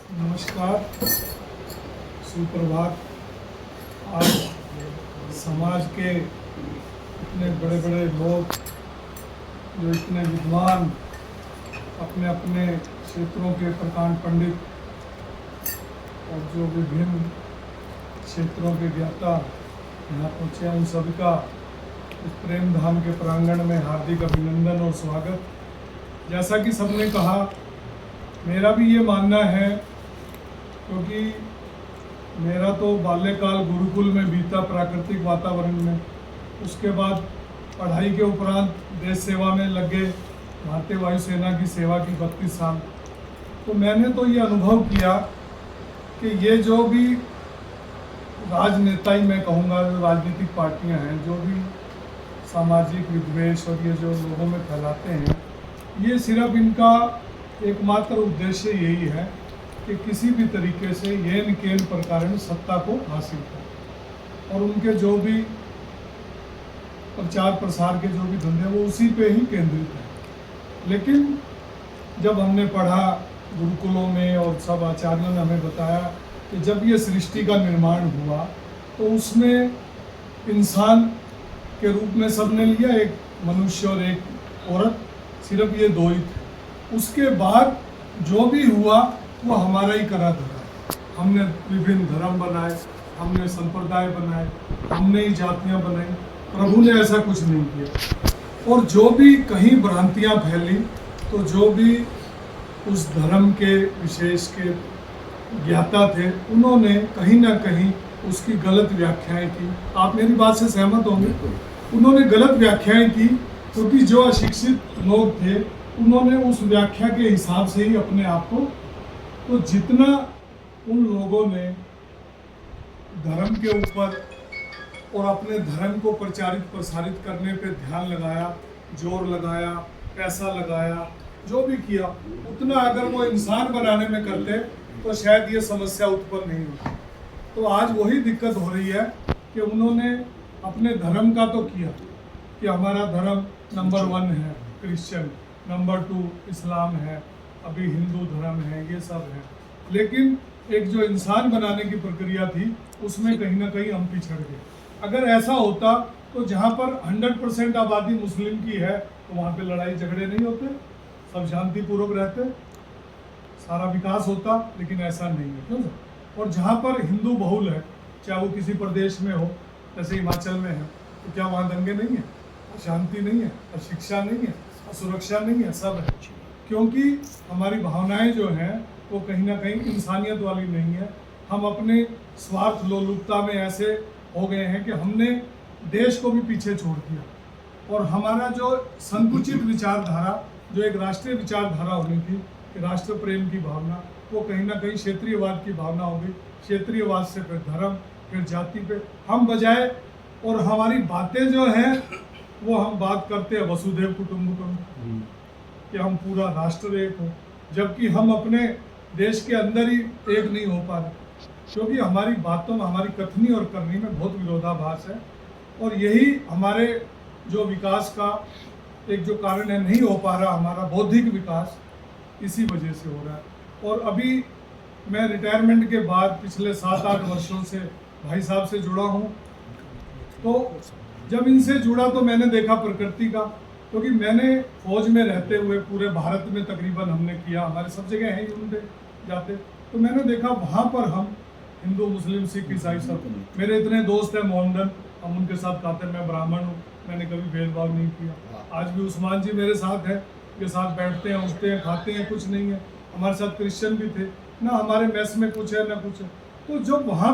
नमस्कार, सुप्रभात। आज समाज के इतने बड़े बड़े लोग जो इतने विद्वान, अपने अपने क्षेत्रों के प्रकांड पंडित और जो विभिन्न क्षेत्रों के ज्ञाता यहाँ पहुँचे हैं, उन सभी का इस प्रेम धाम के प्रांगण में हार्दिक अभिनंदन और स्वागत। जैसा कि सबने कहा, मेरा भी ये मानना है, क्योंकि मेरा तो बाल्यकाल गुरुकुल में बीता, प्राकृतिक वातावरण में। उसके बाद पढ़ाई के उपरांत देश सेवा में लगे, भारतीय वायुसेना की सेवा की 32 साल। तो मैंने तो ये अनुभव किया कि ये जो भी राजनेता ही मैं कहूँगा, जो राजनीतिक पार्टियां हैं, जो भी सामाजिक विद्वेष और ये जो लोगों में फैलाते हैं, ये सिर्फ इनका एकमात्र उद्देश्य यही है कि किसी भी तरीके से येन केन प्रकार में सत्ता को हासिल करें, और उनके जो भी प्रचार प्रसार के जो भी धंधे वो उसी पे ही केंद्रित है। लेकिन जब हमने पढ़ा गुरुकुलों में और सब आचार्यों ने हमें बताया कि जब ये सृष्टि का निर्माण हुआ तो उसमें इंसान के रूप में सबने लिया, एक मनुष्य और एक औरत, सिर्फ ये दो ही थे। उसके बाद जो भी हुआ वो हमारा ही करा धरा। हमने विभिन्न धर्म बनाए, हमने संप्रदाय बनाए, हमने ही जातियां बनाई। प्रभु ने ऐसा कुछ नहीं किया। और जो भी कहीं भ्रांतियां फैली, तो जो भी उस धर्म के विशेष के ज्ञाता थे, उन्होंने कहीं ना कहीं उसकी गलत व्याख्याएं की। आप मेरी बात से सहमत होंगे। उन्होंने गलत व्याख्याएं की, क्योंकि जो अशिक्षित लोग थे उन्होंने उस व्याख्या के हिसाब से ही अपने आप को, तो जितना उन लोगों ने धर्म के ऊपर और अपने धर्म को प्रचारित प्रसारित करने पे ध्यान लगाया, जोर लगाया, पैसा लगाया, जो भी किया, उतना अगर वो इंसान बनाने में करते तो शायद ये समस्या उत्पन्न नहीं होती। तो आज वही दिक्कत हो रही है कि उन्होंने अपने धर्म का तो किया कि हमारा धर्म नंबर 1 है क्रिश्चियन, नंबर 2 इस्लाम है, अभी हिंदू धर्म है, ये सब है। लेकिन एक जो इंसान बनाने की प्रक्रिया थी, उसमें कहीं ना कहीं हम पिछड़ गए। अगर ऐसा होता तो जहाँ पर 100% आबादी मुस्लिम की है, तो वहाँ पे लड़ाई झगड़े नहीं होते, सब शांतिपूर्वक रहते, सारा विकास होता। लेकिन ऐसा नहीं है, क्यों सर? और जहाँ पर हिंदू बहुल है, चाहे वो किसी प्रदेश में हो, जैसे हिमाचल में है, तो क्या वहाँ दंगे नहीं है, शांति नहीं है, शिक्षा नहीं है, सुरक्षा नहीं है? सब है। क्योंकि हमारी भावनाएं जो हैं वो कहीं ना कहीं इंसानियत वाली नहीं है। हम अपने स्वार्थ लोलुपता में ऐसे हो गए हैं कि हमने देश को भी पीछे छोड़ दिया, और हमारा जो संकुचित विचारधारा, जो एक राष्ट्रीय विचारधारा होनी थी कि राष्ट्र प्रेम की भावना, वो कहीं ना कहीं क्षेत्रीयवाद की भावना हो गई। क्षेत्रीयवाद से फिर धर्म, फिर जाति पे हम बजाय, और हमारी बातें जो हैं वो हम बात करते हैं वसुधैव कुटुंबकम, कि हम पूरा राष्ट्र एक हो, जबकि हम अपने देश के अंदर ही एक नहीं हो पा रहे, क्योंकि हमारी बातों में, हमारी कथनी और करनी में बहुत विरोधाभास है। और यही हमारे जो विकास का एक जो कारण है, नहीं हो पा रहा हमारा बौद्धिक विकास, इसी वजह से हो रहा है। और अभी मैं रिटायरमेंट के बाद पिछले 7-8 वर्षों से भाई साहब से जुड़ा हूँ। तो जब इनसे जुड़ा तो मैंने देखा प्रकृति का, क्योंकि मैंने फौज में रहते हुए पूरे भारत में तकरीबन हमने किया, हमारे सब जगह हैं यूनिट जाते, तो मैंने देखा वहाँ पर हम हिंदू, मुस्लिम, सिख, ईसाई सब, मेरे इतने दोस्त हैं मोहम्मदन, हम उनके साथ खाते हैं। मैं ब्राह्मण हूँ, मैंने कभी भेदभाव नहीं किया। आज भी उस्मान जी मेरे साथ हैं, के साथ बैठते हैं, उठते हैं, खाते हैं, कुछ नहीं है। हमारे साथ क्रिश्चियन भी थे ना, हमारे मेस में कुछ है ना कुछ है। तो जब वहाँ